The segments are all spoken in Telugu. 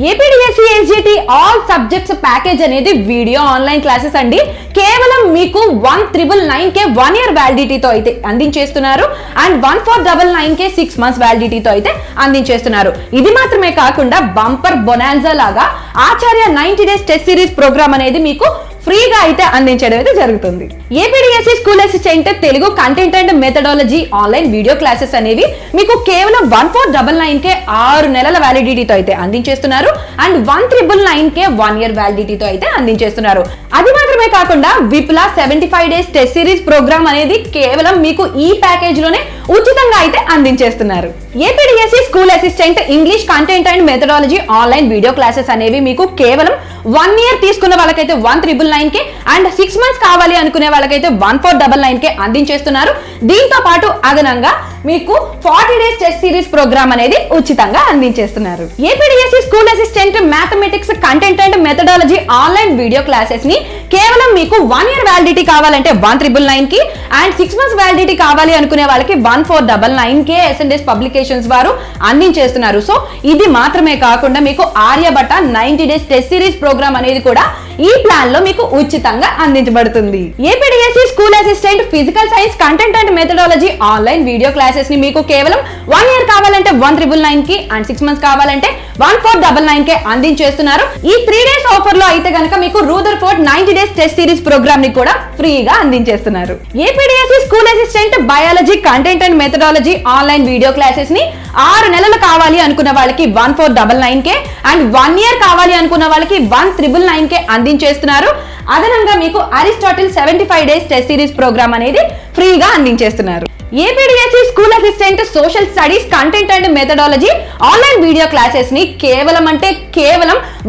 APDSC SGT all subjects package అనేది వీడియో ఆన్లైన్ క్లాసెస్ అండి. కేవలం మీకు 1999K 1 year వ్యాలిడిటీతో అయితే అందించేస్తున్నారు అండ్ 1499K 6 months వ్యాలిడిటీతో అయితే అందించేస్తున్నారు. ఇది మాత్రమే కాకుండా బంపర్ బొనాన్జా లాగా ఆచార్య 90 days టెస్ట్ సిరీస్ ప్రోగ్రామ్ అనేది మీకు ఫ్రీగా అయితే అందించడం అయితే జరుగుతుంది. APDSC school assistant Telugu content and methodology online video classes అనేవి మీకు కేవలం 1499K 6 నెలల వ్యాలిడిటీతో అయితే అందించేస్తున్నారు అండ్ 1999K 1 year వ్యాలిడిటీతో అయితే అందించేస్తున్నారు. అది మాత్రమే కాకుండా విప్లా 75 days టెస్ట్ సిరీస్ ప్రోగ్రామ్ అనేది కేవలం మీకు ఈ ప్యాకేజ్ లోనే ఉచితంగా అయితే అందించేస్తున్నారు. APDSC school assistant English content and methodology online video classes అనేవి మీకు కేవలం 1 year తీసుకున్న వాళ్ళకైతే 1999K అండ్ 6 months కావాలి అనుకునే వాళ్ళకైతే 1499K అందించేస్తున్నారు. దీంతో పాటు అదనంగా మీకు 40 days టెస్ట్ సిరీస్ ప్రోగ్రామ్ అనేది ఉచితంగా అందించేస్తున్నారు. APDSC school assistant mathematics content and methodology online video classes ని కేవలం మీకు 1 year వ్యాలిడిటీ కావాలంటే 1999K అండ్ 6 months వ్యాలిడిటీ కావాలి అనుకునే వాళ్ళకి 1499K ఎస్ఎన్ఎస్ పబ్లికేషన్స్ వారు అందించేస్తున్నారు. సో ఇది మాత్రమే కాకుండా మీకు Aryabhatta 90 days test series program అనేది కూడా ఈ ప్లాన్ లో మీకు ఉచితంగా అందించబడుతుంది. APDSC school assistant physical science content and methodology online video classes ని మీకు కేవలం 1 year కావాలంటే 1999K అండ్ 6 months కావాలంటే 1499K అందించేస్తున్నారు. ఈ 3 days ఆఫర్ లో అయితే గనక మీకు Rutherford 90 days test series program ని కూడా ఫ్రీగా అందించేస్తున్నారు. APDSC school assistant biology content and methodology online video classes ని 6 నెలలు కావాలి అనుకున్న వాళ్ళకి 1499K అండ్ 1 year కావాలి అనుకున్న వాళ్ళకి 1999K అందించేస్తున్నారు. అదనంగా మీకు Aristotle 75 days test series program అనేది ఫ్రీగా అందించేస్తున్నారు. APDSC school assistant social studies content and methodology online video classes ని కేవలం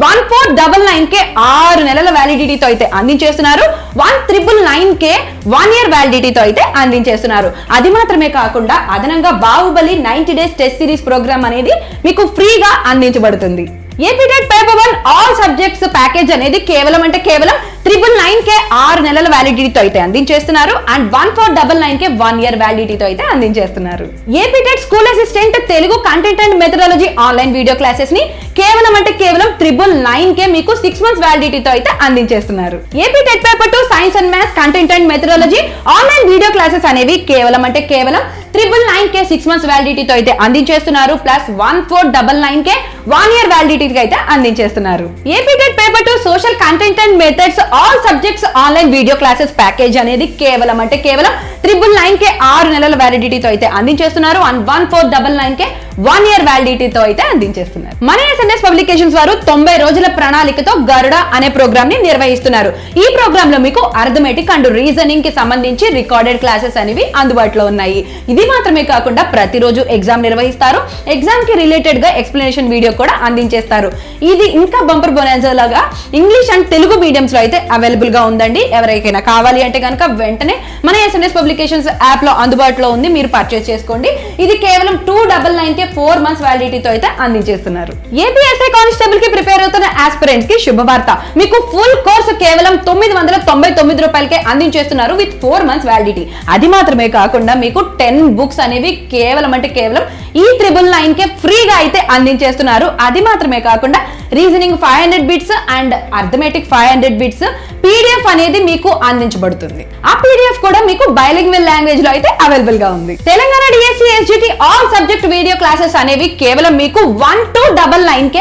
1499K 6 నెలల వ్యాలిడిటీతో అయితే అందించేస్తున్నారు. 1999K 1 year వ్యాలిడిటీతో అయితే అందించేస్తున్నారు. అది మాత్రమే కాకుండా అదనంగా Baahubali 90 days test series program అనేది మీకు ఫ్రీగా అందించబడుతుంది. APTET paper 1 all subjects package అనేది కేవలం 999K 6 నెలల వ్యాలిడిటీతో అయితే అందించేస్తున్నారు అండ్ 1499K 1 year వ్యాలిడిటీతో అయితే అందించేస్తున్నారు. APTET school assistant Telugu content and methodology online video classes ని కేవలం 999K మీకు 6 months వ్యాలిడిటీతో అయితే అందించేస్తున్నారు. APTET paper 2 science and maths content and methodology online video classes అనేవి కేవలం 999K 6 months వ్యాలిడిటీతో అయితే అందించేస్తున్నారు ప్లస్ 1499K 1 year వ్యాలిడిటీకి అయితే అందించేస్తున్నారు. APTET paper 2 social content and methods all subjects online video classes package అనేది కేవలం 999K 6 నెలల వ్యాలిడిటీతో అయితే అందించేస్తున్నారు అండ్ 1499K 1 year వ్యాలిడిటీతో అయితే అందించేస్తున్నారు. మన ఎస్ఎన్ఎస్ పబ్లికేషన్స్ వారు 90 రోజుల ప్రణాళికతో గరుడ అనే ప్రోగ్రామ్ ని నిర్వహిస్తున్నారు. ఈ ప్రోగ్రామ్ లో మీకు అర్థమెటిక్ అండ్ రీజనింగ్ కి సంబంధించి రికార్డెడ్ క్లాసెస్ అనేవి అందుబాటులో ఉన్నాయి. ఇది మాత్రమే కాకుండా ప్రతిరోజు ఎగ్జామ్ నిర్వహిస్తారు. ఎగ్జామ్ కి రిలేటెడ్ గా ఎక్స్ప్లెనేషన్ వీడియో కూడా అందించేస్తారు. ఇది ఇంకా బంపర్ బొనాన్జా లాగా ఇంగ్లీష్ అండ్ తెలుగు మీడియంస్ లో అయితే అవైలబుల్ గా ఉందండి. ఎవరికైనా కావాలి అంటే కనుక వెంటనే మన ఎస్ఎన్ఎస్ పబ్లికేషన్స్ యాప్ లో అందుబాటులో ఉంది, మీరు పర్చేస్ చేసుకోండి. ఇది కేవలం 299K 4 months వ్యాలిడిటీతో అయితే అందించేస్తున్నారు. ఏపీఎస్ఐ కానిస్టేబుల్ కి ప్రిపేర్ అవుతున్న ఆస్పిరెంట్స్ కి శుభవార్త. మీకు ఫుల్ కోర్సు కేవలం 999 రూపాయలకే అందించేస్తున్నారు విత్ 4 months వ్యాలిడిటీ. అది మాత్రమే కాకుండా మీకు 10 books అనేవి కేవలం ఈ 999K ఫ్రీగా అయితే అందించేస్తున్నారు. అది మాత్రమే కాకుండా reasoning 500 bits and arithmetic 500 bits PDF అనేది మీకు అందించబడుతుంది. ఆ PDF కూడా మీకు బైలింగ్వల్ లాంగ్వేజ్ లో అయితే అవైలబుల్ గా ఉంది. Telangana DSC SGT all subject video classes అనేవి కేవలం మీకు 1299K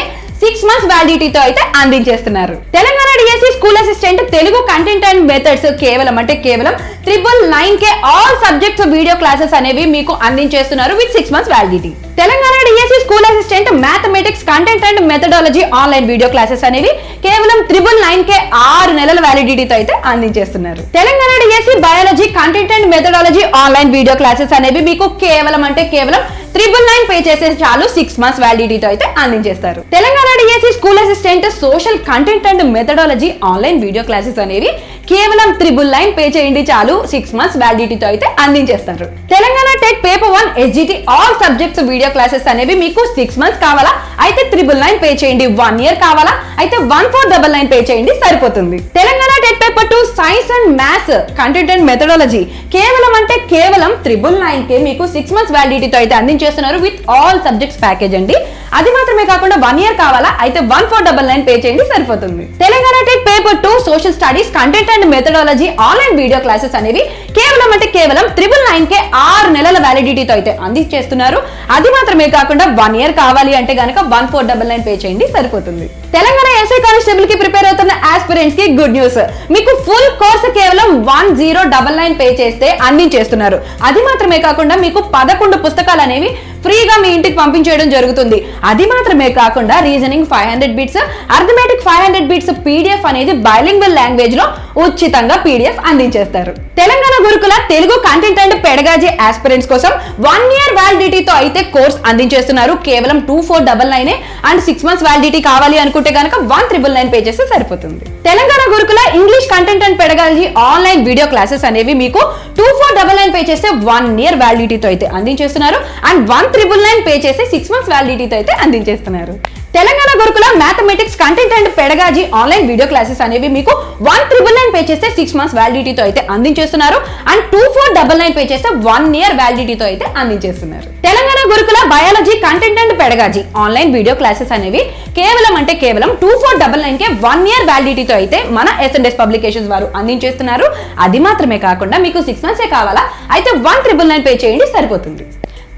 6 months వ్యాలిడిటీతో అయితే అందించేస్తున్నారు. Telangana DSC school assistant Telugu content and methods కేవలం 999K all subjects video classes అనేవి మీకు అందించేస్తున్నారు విత్ 6 months వ్యాలిడిటీ. Telangana DSC school assistant mathematics content and methodology online video classes అనేవి కేవలం 999K 6 నెలల వ్యాలిడిటీతో అయితే అందించేస్తున్నారు. Telangana DSC biology content and methodology online video classes అనేవి మీకు కేవలం 999 పే చేసే చాలు 6 months వ్యాలిడిటీతో అయితే అందించేస్తారు. Telangana DSC school assistant social content and methodology online video classes అనేవి కేవలం 999 పే చేయండి చాలు 6 months వ్యాలిడిటీతో అయితే అందించేస్తారు. Telangana TET paper 1 SGT all subjects video classes అనేవి మీకు 6 months కావాలా అయితే 999 పే చేయండి. 1 year కావాలా అయితే 1499 పే చేయండి సరిపోతుంది. Telangana TET paper paper 2 science and maths content and methodology కేవలం 999K మీకు 6 months వ్యాలిడిటీతో అయితే అందించేస్తున్నారు విత్ ఆల్ సబ్జెక్ట్స్ ప్యాకేజ్ అండి. అది మాత్రమే కాకుండా 1 year కావాలా అయితే 1499 పే చేయండి సరిపోతుంది. Telangana TET paper 2 social studies content and methodology online video classes అనేవి కేవలం 999K 6 నెలల వ్యాలిడిటీతో అయితే అందించేస్తున్నారు. అది మాత్రమే కాకుండా 1 year కావాలి అంటే గనక 1499 పే చేయండి సరిపోతుంది. తెలంగాణ ఎస్ఐ కానిస్టేబుల్ కి ప్రిపేర్ అవుతున్న ఆస్పిరెంట్స్ కి గుడ్ న్యూస్, మీకు ఫుల్ కోర్స్ కేవలం 1099 పే చేస్తే అందించేస్తున్నారు. అది మాత్రమే కాకుండా మీకు 11 పుస్తకాలు అనేవి ఫ్రీగా మీ ఇంటికి పంపించేయడం జరుగుతుంది. అది మాత్రమే కాకుండా reasoning 500 bits, arithmetic 500 bits PDF అనేది బైలింగ్వల్ లాంగ్వేజ్ లో ఉచితంగా పీడిఎఫ్ అందించేస్తారు. తెలంగాణ గురుకుల Telugu content and pedagogy aspirants కోసం 1 year వ్యాలిడిటీతో అయితే కోర్స్ అందించేస్తున్నారు. కేవలం 2499 అండ్ 6 months వ్యాలిడిటీ కావాలి అనుకుంటే కనుక 1999 పే చేస్తే సరిపోతుంది. తెలంగాణ గురుకుల English content and pedagogy online video classes అనేవి మీకు 2499 పే చేస్తే 1 year వ్యాలిడిటీతో అయితే అందించేస్తున్నారు అండ్ 1999 పే చేస్తే 6 months వ్యాలిడిటీతో అయితే అందించేస్తున్నారు. తెలంగాణ గురుకుల mathematics content and pedagogy online video classes అనేవి మీకు 1999 పే చేస్తే 6 months వ్యాలిడిటీతో అయితే అందించేస్తున్నారు అండ్ 2499 పే చేస్తే 1 year వ్యాలిడిటీతో అయితే అందించేస్తున్నారు. తెలంగాణ గురుకుల biology content and pedagogy online video classes అనేవి కేవలం 2499K 1 year వ్యాలిడిటీతో అయితే మన S&S పబ్లికేషన్స్ వారు అందించేస్తున్నారు. అది మాత్రమే కాకుండా మీకు 6 months కావాలా అయితే 1999 పే చేయండి సరిపోతుంది.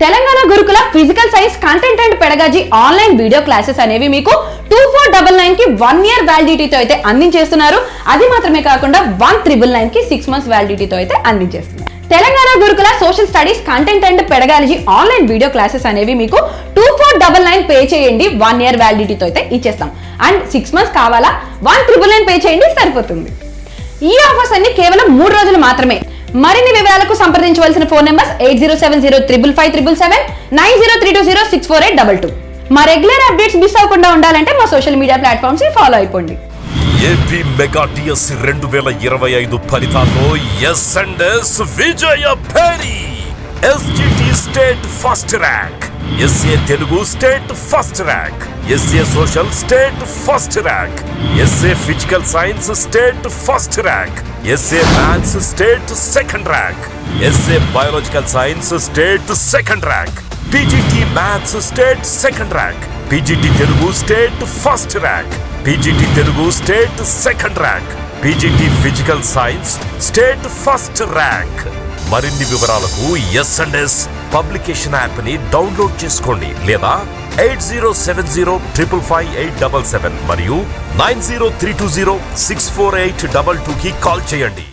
తెలంగాణ గురుకుల physical science content and pedagogy online video classes అనేవి మీకు 2499 కి 1 year వ్యాలిడిటీతో అయితే అందించేస్తున్నారు. అది మాత్రమే కాకుండా 1999 కి 6 months వ్యాలిడిటీతో అయితే అందించేస్తున్నారు. తెలంగాణ గురుకుల social studies content and pedagogy online video classes అనేవి మీకు 2499 పే చేయండి 1 year వ్యాలిడిటీతో అయితే ఇచ్చేస్తాం అండ్ 6 months కావాలా 1999 పే చేయండి సరిపోతుంది. ఈ ఆఫర్స్ అన్ని కేవలం 3 రోజులు మాత్రమే. మరిన్ని వివరాలకు సంప్రదించవలసిన ఫోన్ నెంబర్స్ 80705577 9032064822. మా రెగ్యులర్ అప్డేట్స్ మిస్ అవ్వకుండా ఉండాలంటే మా సోషల్ మీడియా ప్లాట్ఫామ్స్ ని ఫాలో అయిపోండి. ఏపీ మెగా డిఎస్సి 2025 ఫలితాల్లో S&S విజయ భేరి. SGT state first rank, SA Telugu state first rank, SA social state first rank, SA physical science state first rank, SA maths state second rank, SA biological science state second rank, PGT maths state second rank, PGT Telugu state first rank, PGT Telugu state second rank, PGT physical science state first rank. మరిన్ని వివరాలకు S&S పబ్లికేషన్ యాప్ ని డౌన్లోడ్ చేసుకోండి లేదా 8070555877 మరియు 9032064822 కి కాల్ చేయండి.